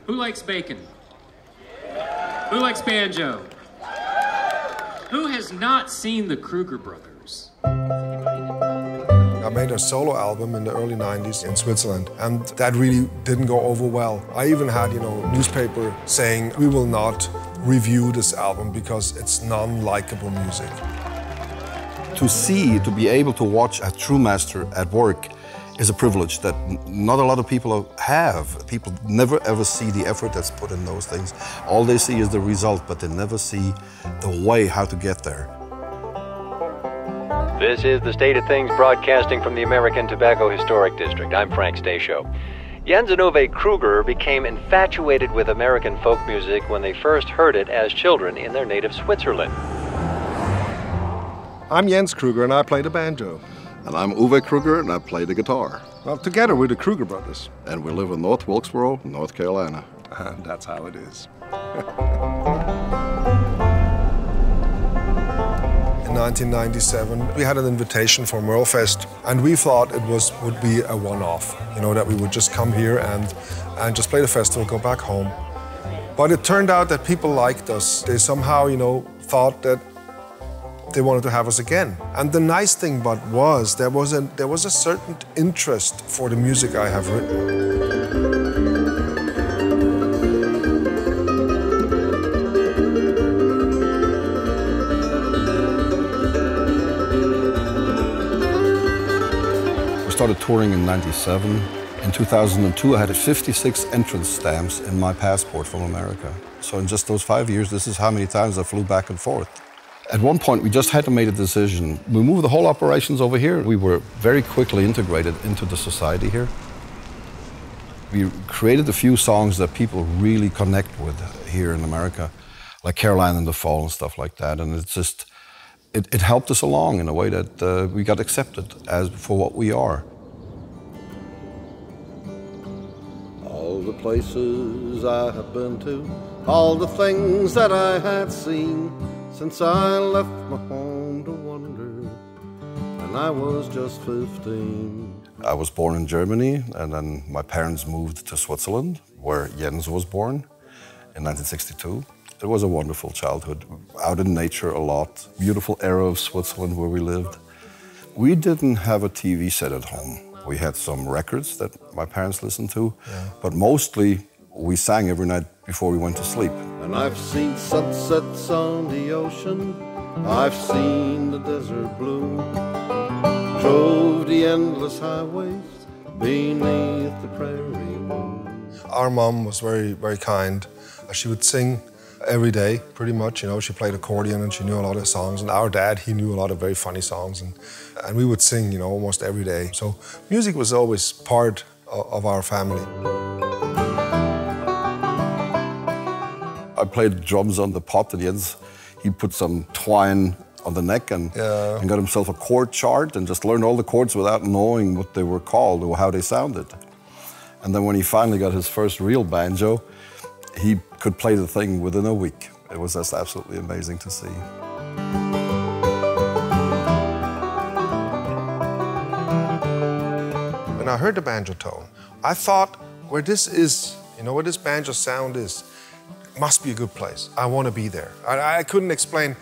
Who likes bacon? Who likes banjo? Who has not seen the Kruger Brothers? I made a solo album in the early 90s in Switzerland, and that really didn't go over well. I even had, newspaper saying, we will not review this album because it's non-likable music. To be able to watch a true master at work is a privilege that not a lot of people have. People never ever see the effort that's put in those things. All they see is the result, but they never see the way how to get there. This is The State of Things, broadcasting from the American Tobacco Historic District. I'm Frank Stasio. Jens and Ove Krüger became infatuated with American folk music when they first heard it as children in their native Switzerland. I'm Jens Krüger and I play the banjo. And I'm Ove Krüger and I play the guitar. Well, together we're the Kruger Brothers. And we live in North Wilkesboro, North Carolina. And that's how it is. In 1997, we had an invitation for Merlefest, and we thought it would be a one-off, that we would just come here and just play the festival, go back home. But it turned out that people liked us. They somehow, thought that they wanted to have us again. And the nice thing was there was a certain interest for the music I have written. We started touring in '97. In 2002, I had 56 entrance stamps in my passport from America. So in just those 5 years, this is how many times I flew back and forth. At one point, we just had to make a decision. We moved the whole operations over here. We were very quickly integrated into the society here. We created a few songs that people really connect with here in America, like Caroline in the Fall and stuff like that. And it's just, it helped us along in a way that we got accepted as for what we are. All the places I have been to, all the things that I had seen, since I left my home to wander, and I was just 15. I was born in Germany, and then my parents moved to Switzerland, where Jens was born in 1962. It was a wonderful childhood, out in nature a lot, beautiful era of Switzerland where we lived. We didn't have a TV set at home. We had some records that my parents listened to, but mostly we sang every night before we went to sleep. And I've seen sunsets on the ocean, I've seen the desert blue, drove the endless highways beneath the prairie moon. Our mom was very, very kind. She would sing every day, pretty much. She played accordion and she knew a lot of songs. And our dad, he knew a lot of very funny songs. And we would sing, almost every day. So music was always part of our family. I played drums on the pot, and Jens, he put some twine on the neck and got himself a chord chart and just learned all the chords without knowing what they were called or how they sounded. And then when he finally got his first real banjo, he could play the thing within a week. It was just absolutely amazing to see. When I heard the banjo tone, I thought, where this is, where this banjo sound is, must be a good place. I want to be there. I couldn't explain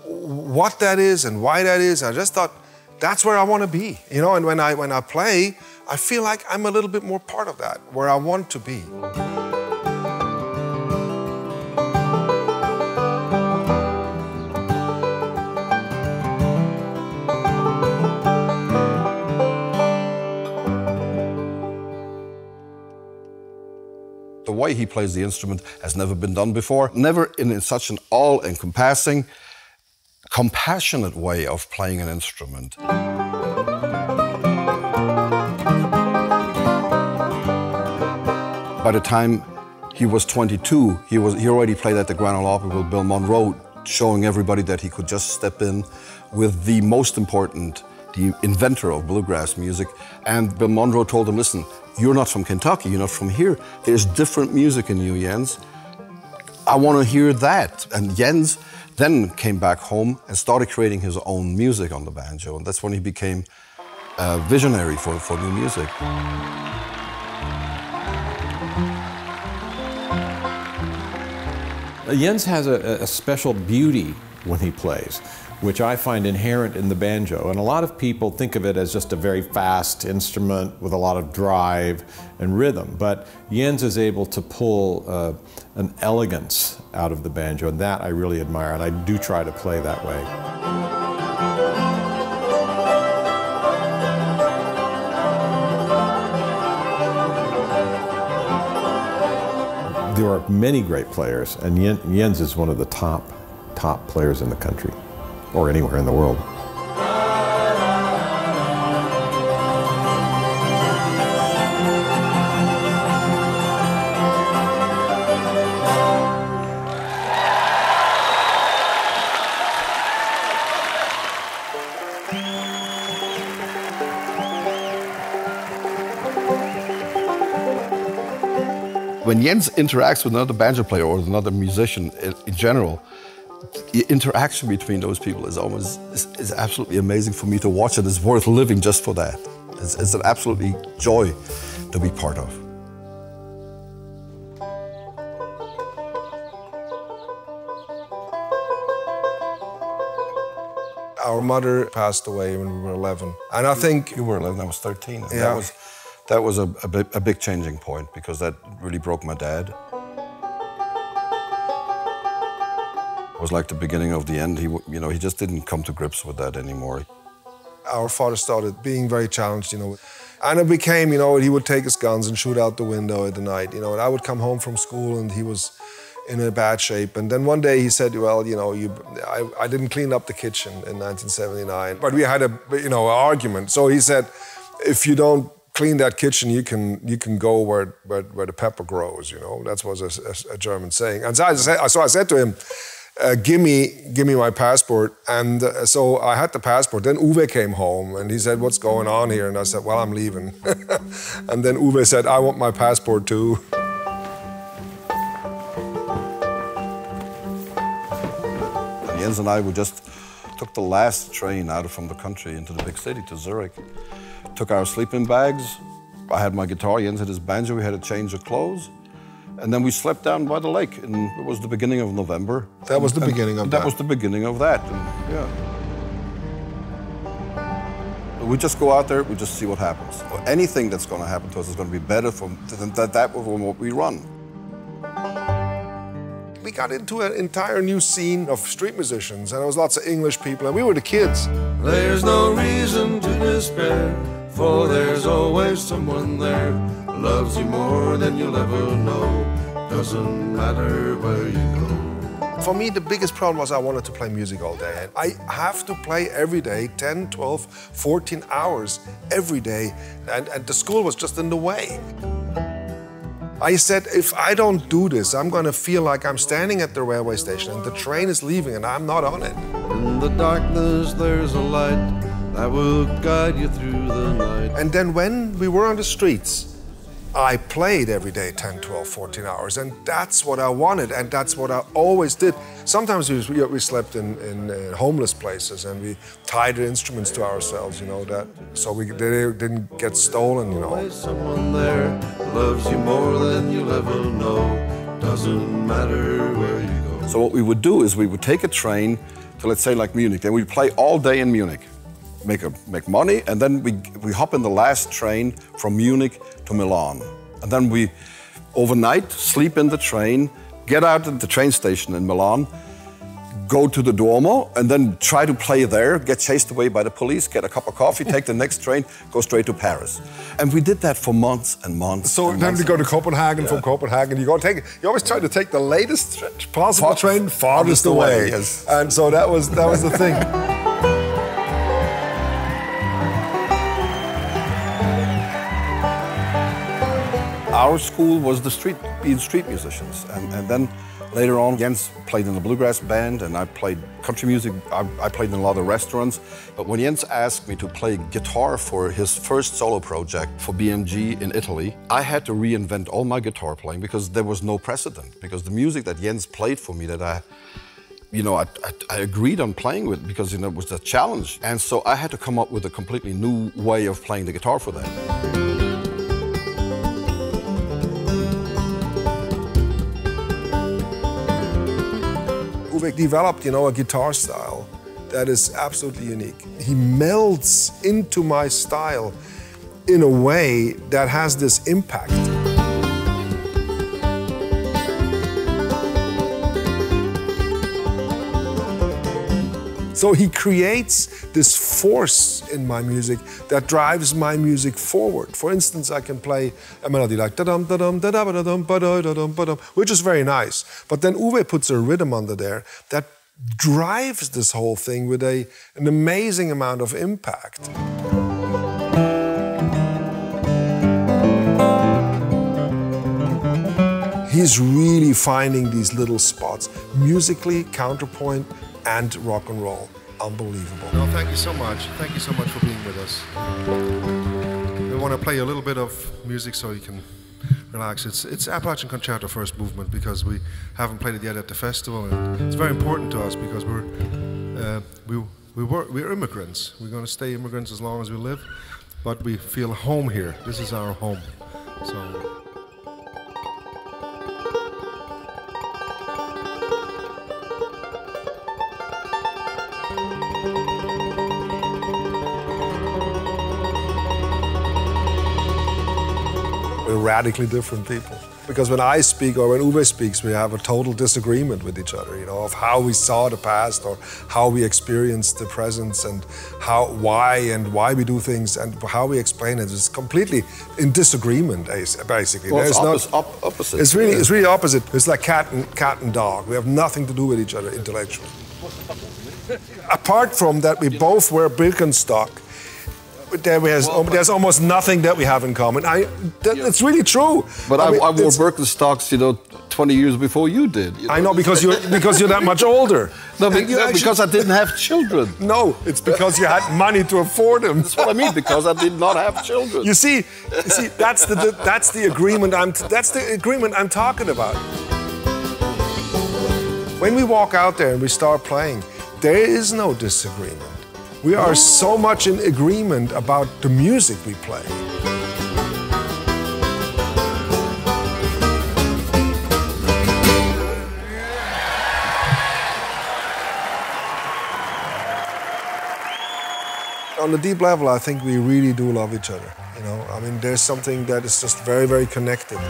what that is and why that is. I just thought, that's where I want to be. And when I play, I feel like I'm a little bit more part of that, where I want to be. The way he plays the instrument has never been done before. Never in such an all-encompassing, compassionate way of playing an instrument. By the time he was 22, he already played at the Grand Ole Opry with Bill Monroe, showing everybody that he could just step in with the most important, the inventor of bluegrass music. And Bill Monroe told him, listen, you're not from Kentucky, you're not from here. There's different music in you, Jens. I want to hear that. And Jens then came back home and started creating his own music on the banjo. And that's when he became a visionary for new music. Jens has a special beauty when he plays, which I find inherent in the banjo. And a lot of people think of it as just a very fast instrument with a lot of drive and rhythm. But Jens is able to pull an elegance out of the banjo, and that I really admire, and I do try to play that way. There are many great players, and Jens is one of the top players in the country, or anywhere in the world. When Jens interacts with another banjo player or another musician in general, the interaction between those people is absolutely amazing for me to watch, and it's worth living just for that. It's an absolutely joy to be part of. Our mother passed away when we were 11, and I think you were 11. I was 13. And yeah. That was a big changing point, because that really broke my dad. It was like the beginning of the end. He just didn't come to grips with that anymore. Our father started being very challenged, and it became, he would take his guns and shoot out the window at the night, and I would come home from school and he was in a bad shape. And then one day he said, well, I didn't clean up the kitchen in 1979, but we had an argument. So he said, if you don't clean that kitchen, you can go where the pepper grows, That was a German saying. And so I said to him, give me my passport. And so I had the passport. Then Uwe came home and he said, what's going on here? And I said, well, I'm leaving. And then Uwe said, I want my passport too. And Jens and I just took the last train out from the country into the big city to Zurich. Took our sleeping bags. I had my guitar, Jens had his banjo, we had a change of clothes. And then we slept down by the lake, and it was the beginning of November. That was the beginning of that. That was the beginning of that, and yeah. We just go out there, we just see what happens. Anything that's going to happen to us is going to be better than what we run. We got into an entire new scene of street musicians, and there was lots of English people, and we were the kids. There's no reason to despair, for there's always someone there who loves you more than you'll ever know. Doesn't matter where you go. For me, the biggest problem was I wanted to play music all day. And I have to play every day, 10, 12, 14 hours every day, and the school was just in the way. I said, if I don't do this, I'm going to feel like I'm standing at the railway station and the train is leaving and I'm not on it. In the darkness, there's a light that will guide you through the night. And then when we were on the streets, I played every day 10, 12, 14 hours, and that's what I wanted, and that's what I always did. Sometimes we slept in homeless places, and we tied the instruments to ourselves, so they didn't get stolen, Always someone there loves you more than you'll ever know. Doesn't matter where you go. So what we would do is we would take a train to, let's say, like Munich, then we'd play all day in Munich, make money, and then we hop in the last train from Munich to Milan. And then we, overnight, sleep in the train, get out at the train station in Milan, go to the Duomo, and then try to play there, get chased away by the police, get a cup of coffee, take the next train, go straight to Paris. And we did that for months and months. So and then months we go to Copenhagen, yeah. From Copenhagen, you always try to take the latest possible train farthest away. Yes. And so that was the thing. Our school was being street musicians, and then later on, Jens played in a bluegrass band, and I played country music. I played in a lot of restaurants. But when Jens asked me to play guitar for his first solo project for BMG in Italy, I had to reinvent all my guitar playing because there was no precedent. Because the music that Jens played for me, that I agreed on playing with, because it was a challenge, and so I had to come up with a completely new way of playing the guitar for that. Uwe developed, you know, a guitar style that is absolutely unique. He melds into my style in a way that has this impact. So he creates this force in my music that drives my music forward. For instance, I can play a melody like da-dum, da-dum, da-da-ba-da-dum, ba-da-da-dum, ba-dum, which is very nice. But then Uwe puts a rhythm under there that drives this whole thing with an amazing amount of impact. He's really finding these little spots, musically, counterpoint, and rock and roll. Unbelievable. No, thank you so much. Thank you so much for being with us. I want to play a little bit of music so you can relax. It's Appalachian Concerto first movement because we haven't played it yet at the festival, and it's very important to us because we're immigrants. We're going to stay immigrants as long as we live, but we feel home here. This is our home. So. We're radically different people. Because when I speak or when Uwe speaks, we have a total disagreement with each other, you know, of how we saw the past or how we experience the present and why we do things and how we explain it. It's completely in disagreement, basically. Well, it's opposite. It's really opposite. It's like cat and dog. We have nothing to do with each other intellectually. Apart from that, we both wear Birkenstock. There's almost nothing that we have in common. It's really true. But I wore Birkenstocks, you know, 20 years before you did. You know? I know, because you're that much older. No, because I didn't have children. No, it's because you had money to afford them. That's what I mean, because I did not have children. You see, that's the agreement I'm talking about. When we walk out there and we start playing, there is no disagreement. We are so much in agreement about the music we play. On the deep level, I think we really do love each other. You know, I mean, there's something that is just very, very connected.